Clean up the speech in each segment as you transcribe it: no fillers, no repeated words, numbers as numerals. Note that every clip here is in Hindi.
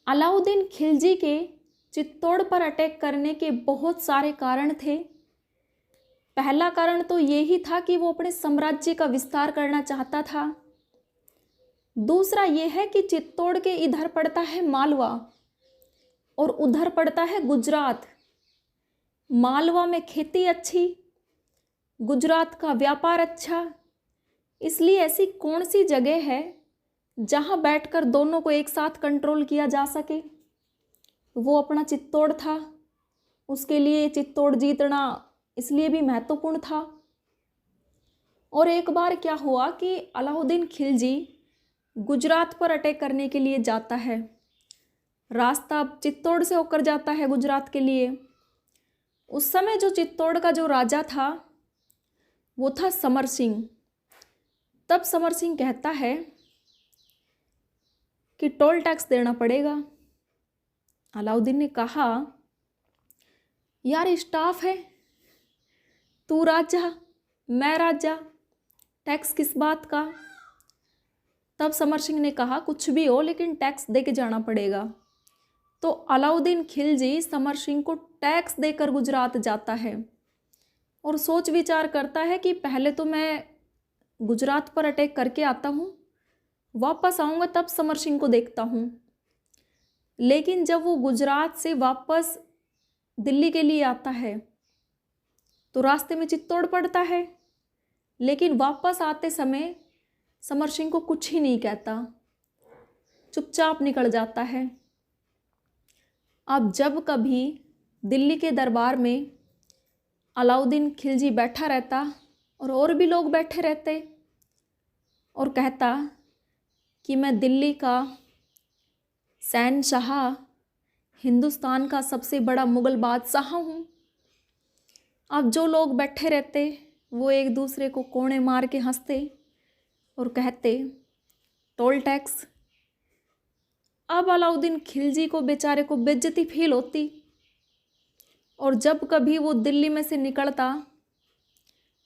अलाउद्दीन खिलजी के चित्तौड़ पर अटैक करने के बहुत सारे कारण थे। पहला कारण तो ये ही था कि वो अपने साम्राज्य का विस्तार करना चाहता था। दूसरा ये है कि चित्तौड़ के इधर पड़ता है मालवा और उधर पड़ता है गुजरात। मालवा में खेती अच्छी, गुजरात का व्यापार अच्छा, इसलिए ऐसी कौन सी जगह है जहाँ बैठकर दोनों को एक साथ कंट्रोल किया जा सके। वो अपना चित्तौड़ था, उसके लिए चित्तौड़ जीतना इसलिए भी महत्वपूर्ण था। और एक बार क्या हुआ कि अलाउद्दीन खिलजी गुजरात पर अटैक करने के लिए जाता है। रास्ता चित्तौड़ से होकर जाता है गुजरात के लिए। उस समय जो चित्तौड़ का जो राजा था वो था समर सिंह। तब समर सिंह कहता है कि टोल टैक्स देना पड़ेगा। अलाउद्दीन ने कहा, यार स्टाफ है, तू राजा मैं राजा, टैक्स किस बात का। तब समर सिंह ने कहा, कुछ भी हो लेकिन टैक्स दे के जाना पड़ेगा। तो अलाउद्दीन खिलजी समर सिंह को टैक्स देकर गुजरात जाता है और सोच विचार करता है कि पहले तो मैं गुजरात पर अटैक करके आता हूँ, वापस आऊँगा तब समर सिंह को देखता हूँ। लेकिन जब वो गुजरात से वापस दिल्ली के लिए आता है तो रास्ते में चित्तौड़ पड़ता है, लेकिन वापस आते समय समर सिंह को कुछ ही नहीं कहता, चुपचाप निकल जाता है। अब जब कभी दिल्ली के दरबार में अलाउद्दीन खिलजी बैठा रहता और भी लोग बैठे रहते और कहता कि मैं दिल्ली का शहंशाह, हिंदुस्तान का सबसे बड़ा मुग़ल बादशाह हूँ। अब जो लोग बैठे रहते वो एक दूसरे को कोने मार के हंसते और कहते टोल टैक्स। अब अलाउद्दीन खिलजी को बेचारे को बेइज्जती फील होती और जब कभी वो दिल्ली में से निकलता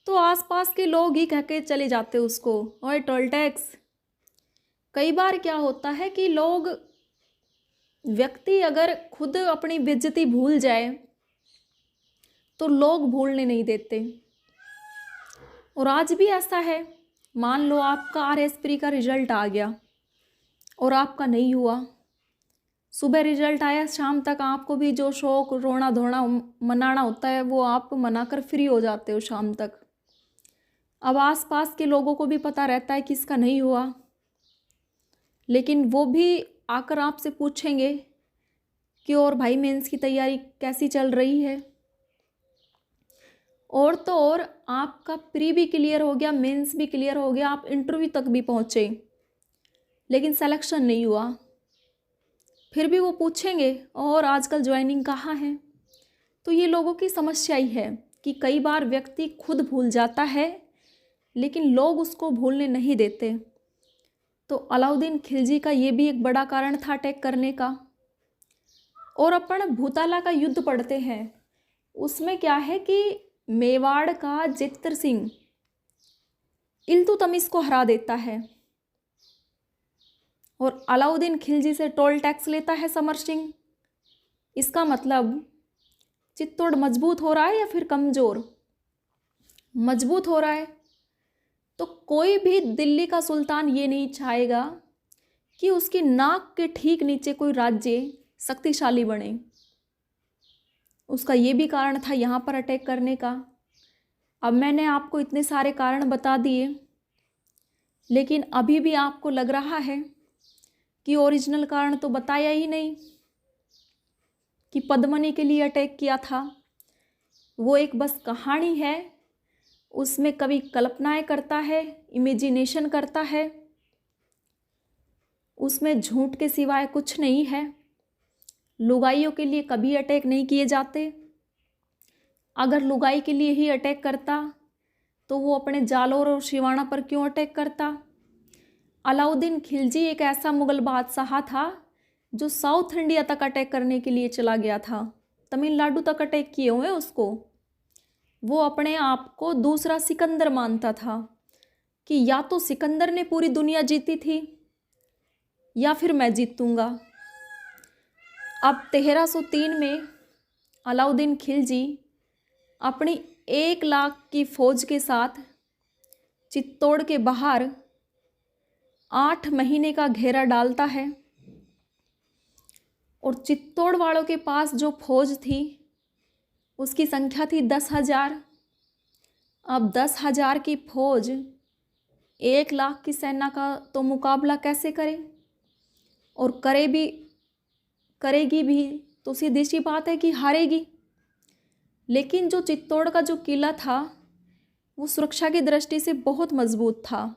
तो आसपास के लोग ही कह के चले जाते उसको, ओए टोल टैक्स। कई बार क्या होता है कि व्यक्ति अगर खुद अपनी बेइज्जती भूल जाए तो लोग भूलने नहीं देते। और आज भी ऐसा है, मान लो आपका आरएसपी का रिजल्ट आ गया और आपका नहीं हुआ। सुबह रिजल्ट आया, शाम तक आपको भी जो शौक रोना धोना मनाना होता है वो आप मनाकर फ्री हो जाते हो शाम तक। अब आसपास के लोगों को भी पता रहता है कि इसका नहीं हुआ, लेकिन वो भी आकर आपसे पूछेंगे कि और भाई मेंस की तैयारी कैसी चल रही है। और तो और आपका प्री भी क्लियर हो गया, मेंस भी क्लियर हो गया, आप इंटरव्यू तक भी पहुँचे, लेकिन सिलेक्शन नहीं हुआ। फिर भी वो पूछेंगे और आजकल ज्वाइनिंग कहाँ है। तो ये लोगों की समस्या ही है कि कई बार व्यक्ति खुद भूल जाता है लेकिन लोग उसको भूलने नहीं देते। तो अलाउद्दीन खिलजी का ये भी एक बड़ा कारण था अटैक करने का। और अपन भूताला का युद्ध पढ़ते हैं, उसमें क्या है कि मेवाड़ का जित्र सिंह इल्तुतमिश को हरा देता है और अलाउद्दीन खिलजी से टोल टैक्स लेता है समर सिंह। इसका मतलब चित्तौड़ मजबूत हो रहा है या फिर कमज़ोर? मजबूत हो रहा है। तो कोई भी दिल्ली का सुल्तान ये नहीं चाहेगा कि उसकी नाक के ठीक नीचे कोई राज्य शक्तिशाली बने। उसका ये भी कारण था यहाँ पर अटैक करने का। अब मैंने आपको इतने सारे कारण बता दिए, लेकिन अभी भी आपको लग रहा है कि ओरिजिनल कारण तो बताया ही नहीं कि पद्मनी के लिए अटैक किया था। वो एक बस कहानी है, उसमें कवि कल्पनाएं करता है, इमेजिनेशन करता है, उसमें झूठ के सिवाय कुछ नहीं है। लुगाइयों के लिए कभी अटैक नहीं किए जाते। अगर लुगाई के लिए ही अटैक करता तो वो अपने जालोर और शिवाना पर क्यों अटैक करता? अलाउद्दीन खिलजी एक ऐसा मुग़ल बादशाह था जो साउथ इंडिया तक अटैक करने के लिए चला गया था, तमिलनाडु तक अटैक किए हुए उसको। वो अपने आप को दूसरा सिकंदर मानता था कि या तो सिकंदर ने पूरी दुनिया जीती थी या फिर मैं जीतूंगा। अब 1303 में अलाउद्दीन खिलजी अपनी 1 लाख की फौज के साथ चित्तौड़ के बाहर 8 महीने का घेरा डालता है और चित्तौड़ वालों के पास जो फौज थी उसकी संख्या थी 10,000। अब 10,000 की फौज 1 लाख की सेना का तो मुकाबला कैसे करे, और करेगी भी तो सीधी सी बात है कि हारेगी। लेकिन जो चित्तौड़ का जो किला था वो सुरक्षा की दृष्टि से बहुत मजबूत था,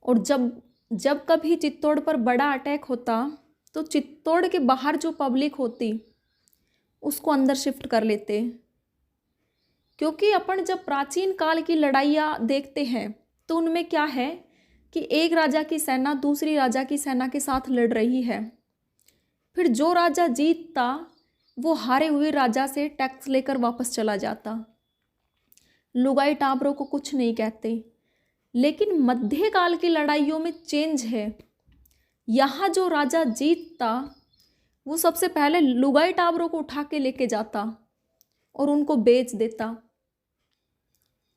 और जब कभी चित्तौड़ पर बड़ा अटैक होता तो चित्तौड़ के बाहर जो पब्लिक होती उसको अंदर शिफ्ट कर लेते। क्योंकि अपन जब प्राचीन काल की लड़ाइयाँ देखते हैं तो उनमें क्या है कि एक राजा की सेना दूसरी राजा की सेना के साथ लड़ रही है, फिर जो राजा जीतता वो हारे हुए राजा से टैक्स लेकर वापस चला जाता, लुगाई टाबरों को कुछ नहीं कहते। लेकिन मध्यकाल की लड़ाइयों में चेंज है, यहाँ जो राजा जीतता वो सबसे पहले लुगाई टाबरों को उठा के लेके जाता और उनको बेच देता,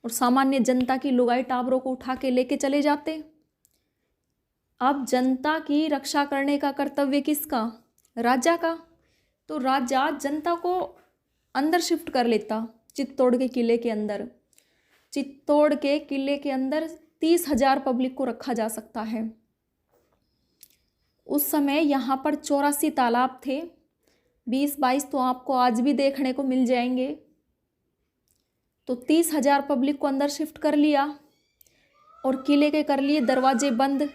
और सामान्य जनता की लुगाई टाबरों को उठा के लेके चले जाते। अब जनता की रक्षा करने का कर्तव्य किसका? राजा का। तो राजा जनता को अंदर शिफ्ट कर लेता चित्तौड़ के किले के अंदर। चित्तौड़ के किले के अंदर 30,000 पब्लिक को रखा जा सकता है। उस समय यहाँ पर 84 तालाब थे, 20-22 तो आपको आज भी देखने को मिल जाएंगे। तो 30,000 पब्लिक को अंदर शिफ्ट कर लिया और किले के कर लिए दरवाजे बंद।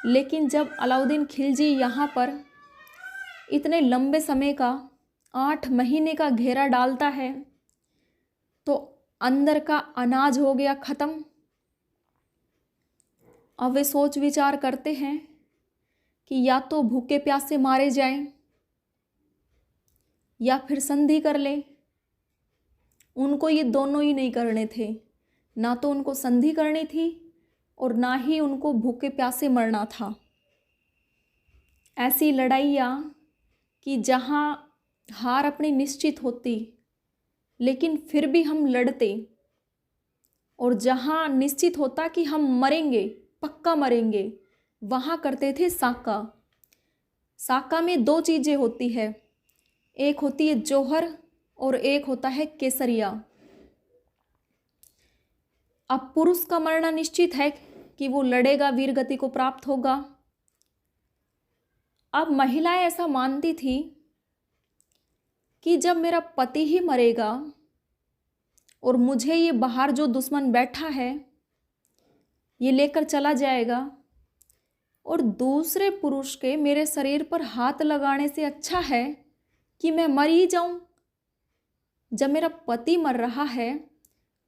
लेकिन जब अलाउद्दीन खिलजी यहाँ पर इतने लंबे समय का 8 महीने का घेरा डालता है तो अंदर का अनाज हो गया ख़त्म। अब वे सोच विचार करते हैं कि या तो भूखे प्यासे मारे जाएं या फिर संधि कर लें। उनको ये दोनों ही नहीं करने थे, ना तो उनको संधि करनी थी और ना ही उनको भूखे प्यासे मरना था। ऐसी लड़ाइयाँ कि जहाँ हार अपनी निश्चित होती लेकिन फिर भी हम लड़ते, और जहाँ निश्चित होता कि हम मरेंगे, पक्का मरेंगे, वहाँ करते थे साका। साका में 2 चीज़ें होती है, एक होती है जौहर और एक होता है केसरिया। अब पुरुष का मरना निश्चित है कि वो लड़ेगा, वीर गति को प्राप्त होगा। अब महिलाएं ऐसा मानती थी कि जब मेरा पति ही मरेगा और मुझे ये बाहर जो दुश्मन बैठा है ये लेकर चला जाएगा, और दूसरे पुरुष के मेरे शरीर पर हाथ लगाने से अच्छा है कि मैं मर ही जाऊं। जब मेरा पति मर रहा है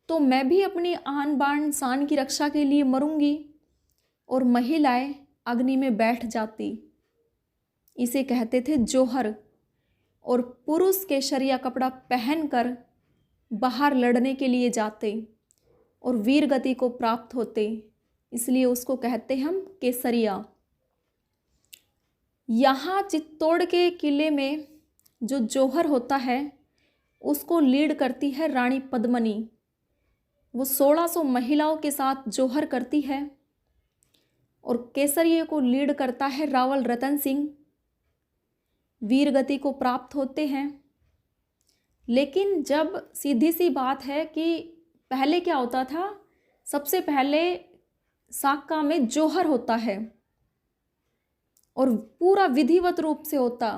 तो मैं भी अपनी आन बान शान की रक्षा के लिए मरूंगी, और महिलाएं अग्नि में बैठ जाती। इसे कहते थे जौहर। और पुरुष केसरिया कपड़ा पहनकर बाहर लड़ने के लिए जाते और वीर गति को प्राप्त होते, इसलिए उसको कहते हम केसरिया। यहाँ चित्तौड़ के किले में जो जौहर होता है उसको लीड करती है रानी पद्मनी। वो 1600 महिलाओं के साथ जौहर करती है, और केसरिया को लीड करता है रावल रतन सिंह। वीर गति को प्राप्त होते हैं। लेकिन जब सीधी सी बात है कि पहले क्या होता था, सबसे पहले साका में जौहर होता है और पूरा विधिवत रूप से होता।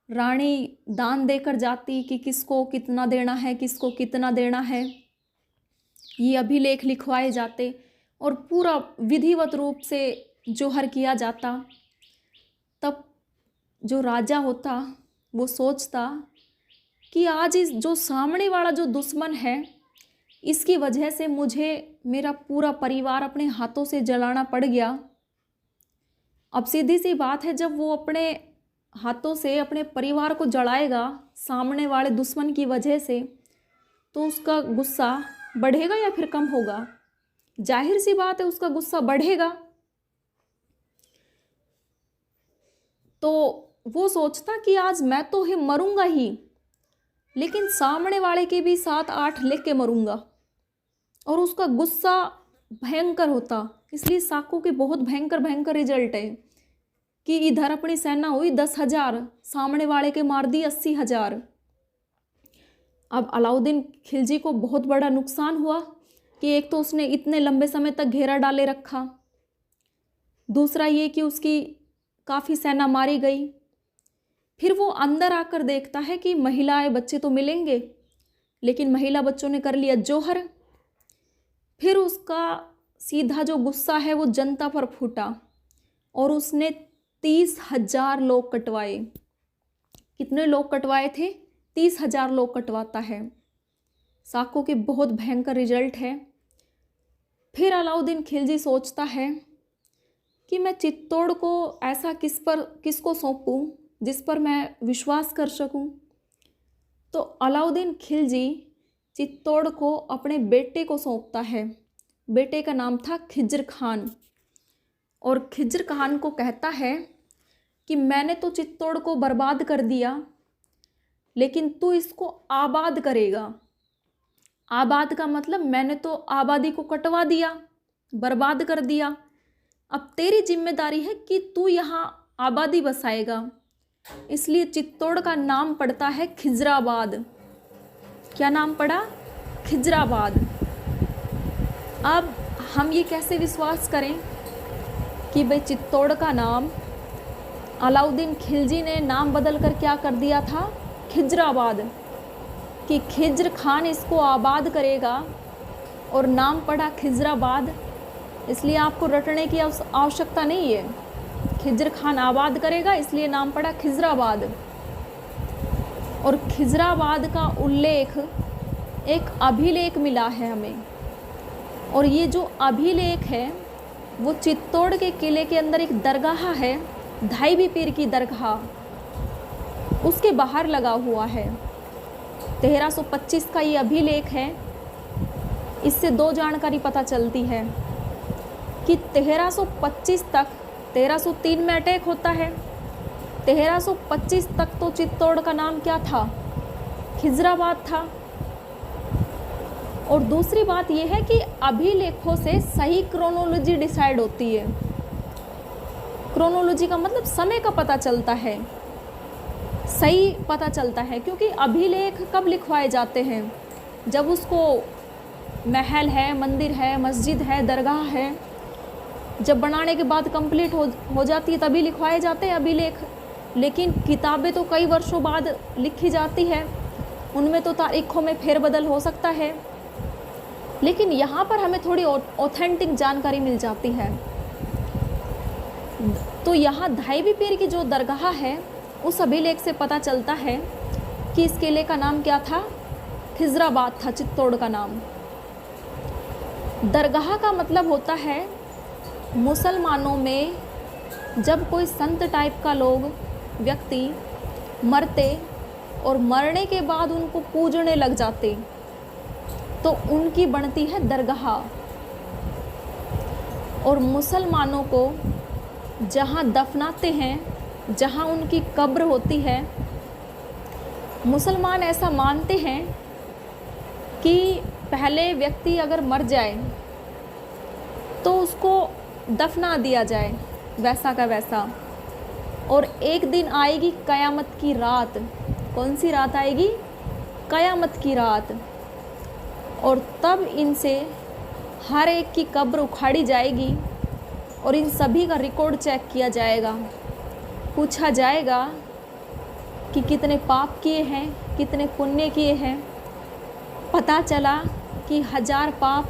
रानी दान देकर जाती कि किसको कितना देना है, किसको कितना देना है, ये अभिलेख लिखवाए जाते और पूरा विधिवत रूप से जौहर किया जाता। तब जो राजा होता वो सोचता कि आज इस जो सामने वाला जो दुश्मन है इसकी वजह से मुझे मेरा पूरा परिवार अपने हाथों से जलाना पड़ गया। अब सीधी सी बात है, जब वो अपने हाथों से अपने परिवार को जलाएगा सामने वाले दुश्मन की वजह से, तो उसका गुस्सा बढ़ेगा या फिर कम होगा? जाहिर सी बात है उसका गुस्सा बढ़ेगा। तो वो सोचता कि आज मैं तो ही मरूंगा ही, लेकिन सामने वाले के भी 7-8 लिख के मरूंगा। और उसका गुस्सा भयंकर होता। इसलिए साको के बहुत भयंकर भयंकर रिजल्ट है कि इधर अपनी सेना हुई 10,000, सामने वाले के मार दी 80,000। अब अलाउद्दीन खिलजी को बहुत बड़ा नुकसान हुआ कि एक तो उसने इतने लंबे समय तक घेरा डाले रखा, दूसरा ये कि उसकी काफ़ी सेना मारी गई। फिर वो अंदर आकर देखता है कि महिलाएं बच्चे तो मिलेंगे, लेकिन महिला बच्चों ने कर लिया जोहर। फिर उसका सीधा जो गुस्सा है वो जनता पर फूटा और उसने 30,000 लोग कटवाए। कितने लोग कटवाए थे? 30,000 लोग कटवाता है। साको के बहुत भयंकर रिजल्ट है। फिर अलाउद्दीन खिलजी सोचता है कि मैं चित्तौड़ को ऐसा किसको सौंपूं जिस पर मैं विश्वास कर सकूं। तो अलाउद्दीन खिलजी चित्तौड़ को अपने बेटे को सौंपता है। बेटे का नाम था खिज्र खान। और खिज्र खान को कहता है कि मैंने तो चित्तौड़ को बर्बाद कर दिया, लेकिन तू इसको आबाद करेगा। आबाद का मतलब मैंने तो आबादी को कटवा दिया, बर्बाद कर दिया। अब तेरी जिम्मेदारी है कि तू यहाँ आबादी बसाएगा। इसलिए चित्तौड़ का नाम पड़ता है खिजराबाद। क्या नाम पड़ा? खिजराबाद। अब हम ये कैसे विश्वास करें कि भाई चित्तौड़ का नाम अलाउद्दीन खिलजी ने नाम बदल कर क्या कर दिया था? खिजराबाद, कि खिज्र खान इसको आबाद करेगा और नाम पड़ा खिजराबाद। इसलिए आपको रटने की आवश्यकता नहीं है। खिज्र खान आबाद करेगा इसलिए नाम पड़ा खिजराबाद। और खिजराबाद का उल्लेख एक अभिलेख मिला है हमें। और ये जो अभिलेख है वो चित्तौड़ के किले के अंदर एक दरगाह है, धाईबी पीर की दरगाह, उसके बाहर लगा हुआ है। 1325 का ये अभिलेख है। इससे दो जानकारी पता चलती है कि 1325 तक 1303 में अटैक होता है। 1325 तक तो चित्तौड़ का नाम क्या था? खिजराबाद था। और दूसरी बात यह है कि अभिलेखों से सही क्रोनोलॉजी डिसाइड होती है। क्रोनोलॉजी का मतलब समय का पता चलता है, सही पता चलता है। क्योंकि अभिलेख कब लिखवाए जाते हैं? जब उसको महल है, मंदिर है, मस्जिद है, दरगाह है, जब बनाने के बाद कंप्लीट हो जाती है तभी लिखवाए जाते हैं अभिलेख। लेकिन किताबें तो कई वर्षों बाद लिखी जाती है, उनमें तो तारीखों में फेरबदल हो सकता है। लेकिन यहाँ पर हमें थोड़ी ऑथेंटिक जानकारी मिल जाती है। तो यहाँ धाईबी पीर की जो दरगाह है उस अभिलेख से पता चलता है कि इस किले का नाम क्या था? खिजराबाद था चित्तौड़ का नाम। दरगाह का मतलब होता है मुसलमानों में जब कोई संत टाइप का व्यक्ति मरते और मरने के बाद उनको पूजने लग जाते तो उनकी बनती है दरगाह। और मुसलमानों को जहाँ दफनाते हैं, जहाँ उनकी कब्र होती है, मुसलमान ऐसा मानते हैं कि पहले व्यक्ति अगर मर जाए तो उसको दफना दिया जाए वैसा का वैसा। और एक दिन आएगी कयामत की रात। कौन सी रात आएगी? कयामत की रात। और तब इनसे हर एक की कब्र उखाड़ी जाएगी और इन सभी का रिकॉर्ड चेक किया जाएगा। पूछा जाएगा कि कितने पाप किए हैं, कितने पुण्य किए हैं। पता चला कि 1000 पाप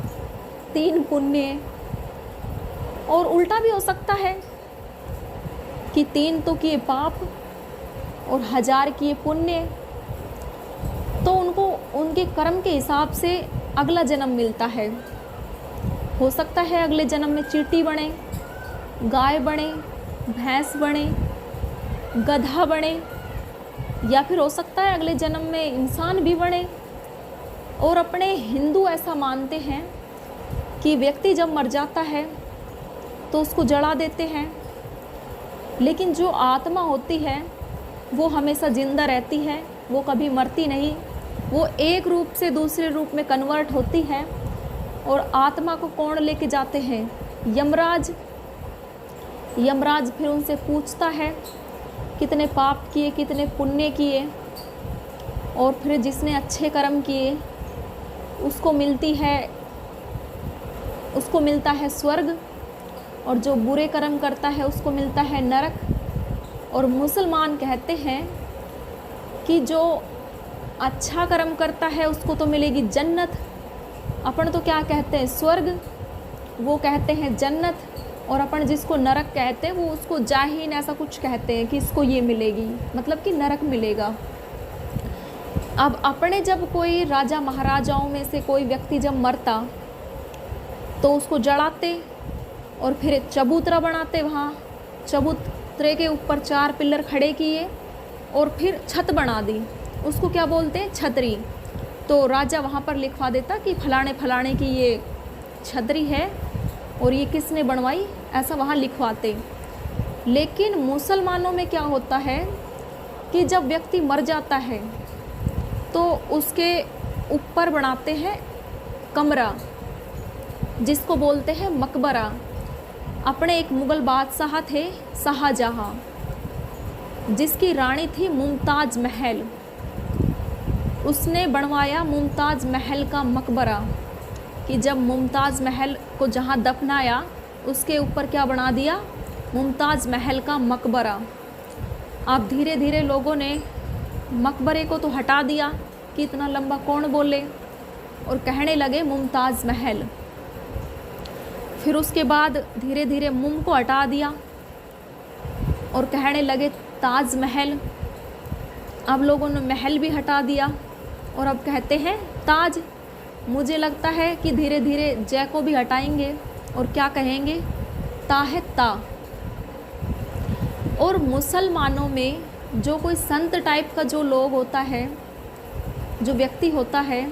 3 पुण्य। और उल्टा भी हो सकता है कि 3 तो किए पाप और 1000 किए पुण्य। तो उनको उनके कर्म के हिसाब से अगला जन्म मिलता है। हो सकता है अगले जन्म में चींटी बने, गाय बने, भैंस बने, गधा बने, या फिर हो सकता है अगले जन्म में इंसान भी बने। और अपने हिंदू ऐसा मानते हैं कि व्यक्ति जब मर जाता है तो उसको जला देते हैं लेकिन जो आत्मा होती है वो हमेशा जिंदा रहती है, वो कभी मरती नहीं। वो एक रूप से दूसरे रूप में कन्वर्ट होती है। और आत्मा को कौन लेके जाते हैं? यमराज। यमराज फिर उनसे पूछता है कितने पाप किए, कितने पुण्य किए, और फिर जिसने अच्छे कर्म किए उसको मिलता है स्वर्ग, और जो बुरे कर्म करता है उसको मिलता है नरक। और मुसलमान कहते हैं कि जो अच्छा कर्म करता है उसको तो मिलेगी जन्नत। अपन तो क्या कहते हैं? स्वर्ग। वो कहते हैं जन्नत। और अपन जिसको नरक कहते हैं वो उसको जाहिन ऐसा कुछ कहते हैं कि इसको ये मिलेगी, मतलब कि नरक मिलेगा। अब अपने जब कोई राजा महाराजाओं में से कोई व्यक्ति जब मरता तो उसको जलाते और फिर चबूतरा बनाते। वहाँ चबूतरे के ऊपर 4 पिलर खड़े किए और फिर छत बना दी। उसको क्या बोलते हैं? छतरी। तो राजा वहाँ पर लिखवा देता कि फलाने फलाने की ये छतरी है और ये किसने बनवाई, ऐसा वहाँ लिखवाते। लेकिन मुसलमानों में क्या होता है कि जब व्यक्ति मर जाता है तो उसके ऊपर बनाते हैं कमरा, जिसको बोलते हैं मकबरा। अपने एक मुग़ल बादशाह थे शाहजहाँ, जिसकी रानी थी मुमताज़ महल। उसने बनवाया मुमताज़ महल का मकबरा कि जब मुमताज़ महल को जहाँ दफनाया उसके ऊपर क्या बना दिया? मुमताज़ महल का मकबरा। अब धीरे धीरे लोगों ने मकबरे को तो हटा दिया कि इतना लंबा कौन बोले, और कहने लगे मुमताज़ महल। फिर उसके बाद धीरे धीरे मुम को हटा दिया और कहने लगे ताज महल। अब लोगों ने महल भी हटा दिया और अब कहते हैं ताज। मुझे लगता है कि धीरे धीरे जय को भी हटाएंगे और क्या कहेंगे? ता है ता। और मुसलमानों में जो कोई संत टाइप का जो लोग होता है, जो व्यक्ति होता है,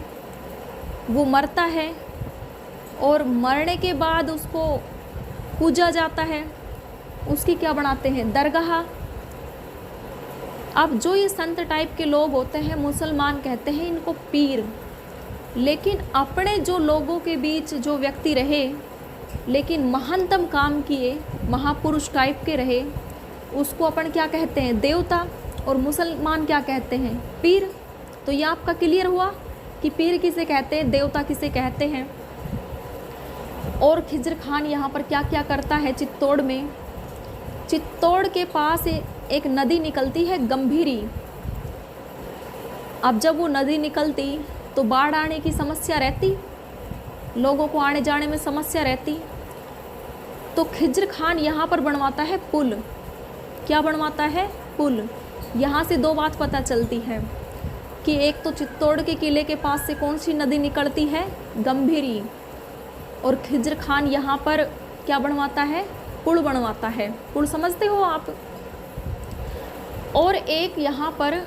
वो मरता है और मरने के बाद उसको पूजा जाता है। उसकी क्या बनाते हैं? दरगाह। अब जो ये संत टाइप के लोग होते हैं मुसलमान कहते हैं इनको पीर। लेकिन अपने जो लोगों के बीच जो व्यक्ति रहे लेकिन महानतम काम किए, महापुरुष टाइप के रहे, उसको अपन क्या कहते हैं? देवता। और मुसलमान क्या कहते हैं? पीर। तो ये आपका क्लियर हुआ कि पीर किसे कहते हैं, देवता किसे कहते हैं। और खिज्र खान यहाँ पर क्या क्या करता है चित्तौड़ में? चित्तौड़ के पास एक नदी निकलती है गंभीरी। अब जब वो नदी निकलती तो बाढ़ आने की समस्या रहती, लोगों को आने जाने में समस्या रहती। तो खिज्र खान यहाँ पर बनवाता है पुल। क्या बनवाता है? पुल। यहाँ से 2 बात पता चलती है कि एक तो चित्तौड़ के किले के पास से कौन सी नदी निकलती है? गंभीरी। और खिज्र खान यहाँ पर क्या बनवाता है? पुल बनवाता है। पुल समझते हो आप? और एक यहाँ पर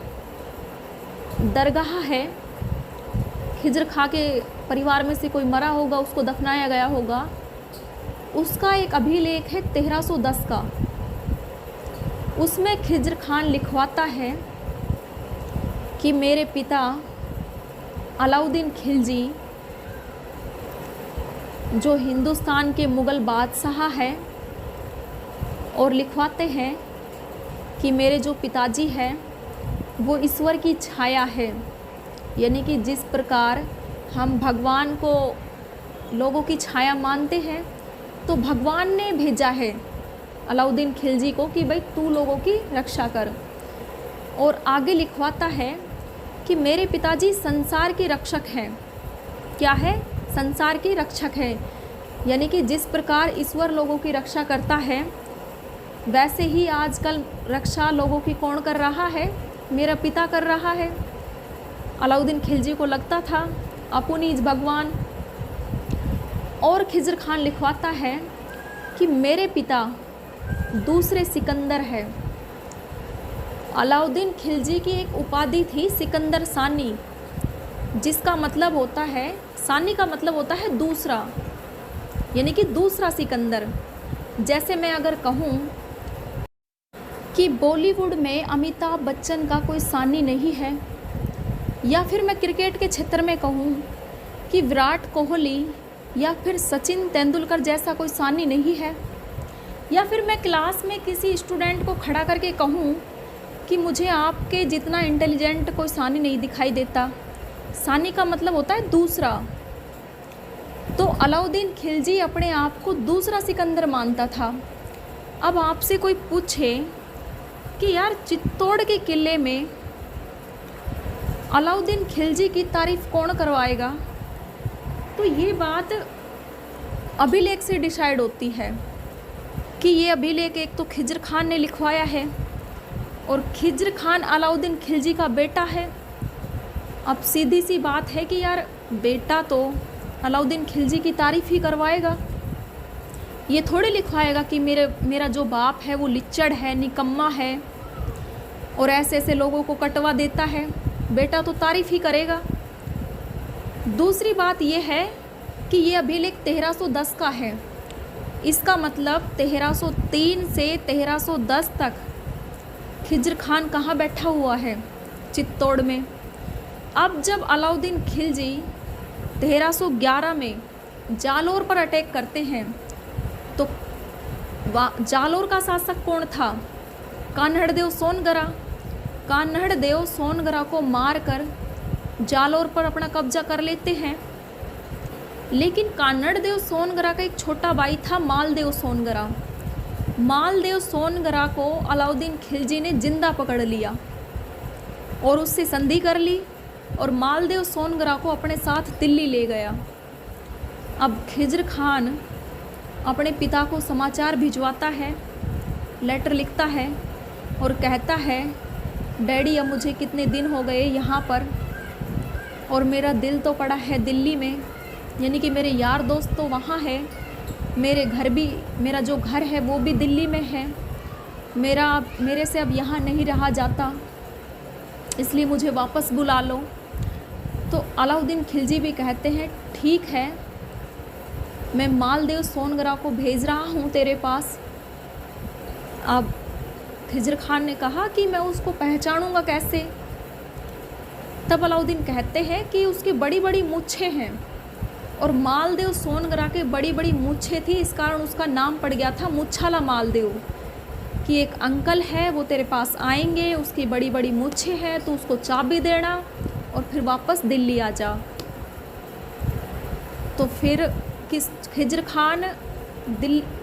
दरगाह है। खिज्र खां के परिवार में से कोई मरा होगा, उसको दफनाया गया होगा, उसका एक अभिलेख है 1310 का। उसमें खिज्र खान लिखवाता है कि मेरे पिता अलाउद्दीन खिलजी जो हिंदुस्तान के मुग़ल बादशाह हैं, और लिखवाते हैं कि मेरे जो पिताजी हैं वो ईश्वर की छाया है। यानी कि जिस प्रकार हम भगवान को लोगों की छाया मानते हैं, तो भगवान ने भेजा है अलाउद्दीन खिलजी को कि भाई तू लोगों की रक्षा कर। और आगे लिखवाता है कि मेरे पिताजी संसार के रक्षक हैं। क्या है? संसार के रक्षक है। यानी कि जिस प्रकार ईश्वर लोगों की रक्षा करता है, वैसे ही आजकल रक्षा लोगों की कौन कर रहा है? मेरा पिता कर रहा है। अलाउद्दीन खिलजी को लगता था अपुन इज भगवान। और खिज्र खान लिखवाता है कि मेरे पिता दूसरे सिकंदर है। अलाउद्दीन खिलजी की एक उपाधि थी सिकंदर सानी, जिसका मतलब होता है, सानी का मतलब होता है दूसरा, यानी कि दूसरा सिकंदर। जैसे मैं अगर कहूँ कि बॉलीवुड में अमिताभ बच्चन का कोई सानी नहीं है, या फिर मैं क्रिकेट के क्षेत्र में कहूँ कि विराट कोहली या फिर सचिन तेंदुलकर जैसा कोई सानी नहीं है, या फिर मैं क्लास में किसी स्टूडेंट को खड़ा करके कहूँ कि मुझे आपके जितना इंटेलिजेंट कोई सानी नहीं दिखाई देता। सानी का मतलब होता है दूसरा। तो अलाउद्दीन खिलजी अपने आप को दूसरा सिकंदर मानता था। अब आपसे कोई पूछे कि यार चित्तौड़ के किले में अलाउद्दीन खिलजी की तारीफ कौन करवाएगा, तो ये बात अभिलेख से डिसाइड होती है कि ये अभिलेख एक तो खिज्र खान ने लिखवाया है और खिज्र खान अलाउद्दीन खिलजी का बेटा है। अब सीधी सी बात है कि यार बेटा तो अलाउद्दीन खिलजी की तारीफ़ ही करवाएगा, ये थोड़ी लिखवाएगा कि मेरा जो बाप है वो लिच्चड़ है, निकम्मा है और ऐसे ऐसे लोगों को कटवा देता है। बेटा तो तारीफ़ ही करेगा। दूसरी बात ये है कि ये अभिलेख 1310 का है। इसका मतलब 1303 से 1310 तक खिज्र खान कहाँ बैठा हुआ है? चित्तौड़ में। अब जब अलाउद्दीन खिलजी 1311 में जालोर पर अटैक करते हैं तो जालोर का शासक कौन था? कान्हड़देव सोनगरा। कान्हड़देव सोनगरा को मारकर जालोर पर अपना कब्जा कर लेते हैं। लेकिन कान्हड़देव सोनगरा का एक छोटा भाई था मालदेव सोनगरा। मालदेव सोनगरा को अलाउद्दीन खिलजी ने जिंदा पकड़ लिया और उससे संधि कर ली और मालदेव सोनगरा को अपने साथ दिल्ली ले गया। अब खिज्र खान अपने पिता को समाचार भिजवाता है, लेटर लिखता है और कहता है, डैडी अब मुझे कितने दिन हो गए यहाँ पर और मेरा दिल तो पड़ा है दिल्ली में, यानी कि मेरे यार दोस्त तो वहाँ है, मेरा जो घर है वो भी दिल्ली में है, मेरे से अब यहाँ नहीं रहा जाता, इसलिए मुझे वापस बुला लो। तो अलाउद्दीन खिलजी भी कहते हैं ठीक है, मैं मालदेव सोनगरा को भेज रहा हूँ तेरे पास। अब खिज्र खान ने कहा कि मैं उसको पहचानूंगा कैसे? तब अलाउद्दीन कहते हैं कि उसकी बड़ी बड़ी मूछें हैं और मालदेव सोनगरा के बड़ी बड़ी मूछें थी, इस कारण उसका नाम पड़ गया था मूछाला मालदेव, कि एक अंकल है वो तेरे पास आएंगे, उसकी बड़ी बड़ी मूछें हैं, तो उसको चाबी देना और फिर वापस दिल्ली आ जा। तो फिर खिज्र खान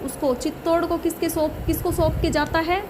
उसको चित्तौड़ को किसको सौंप के जाता है?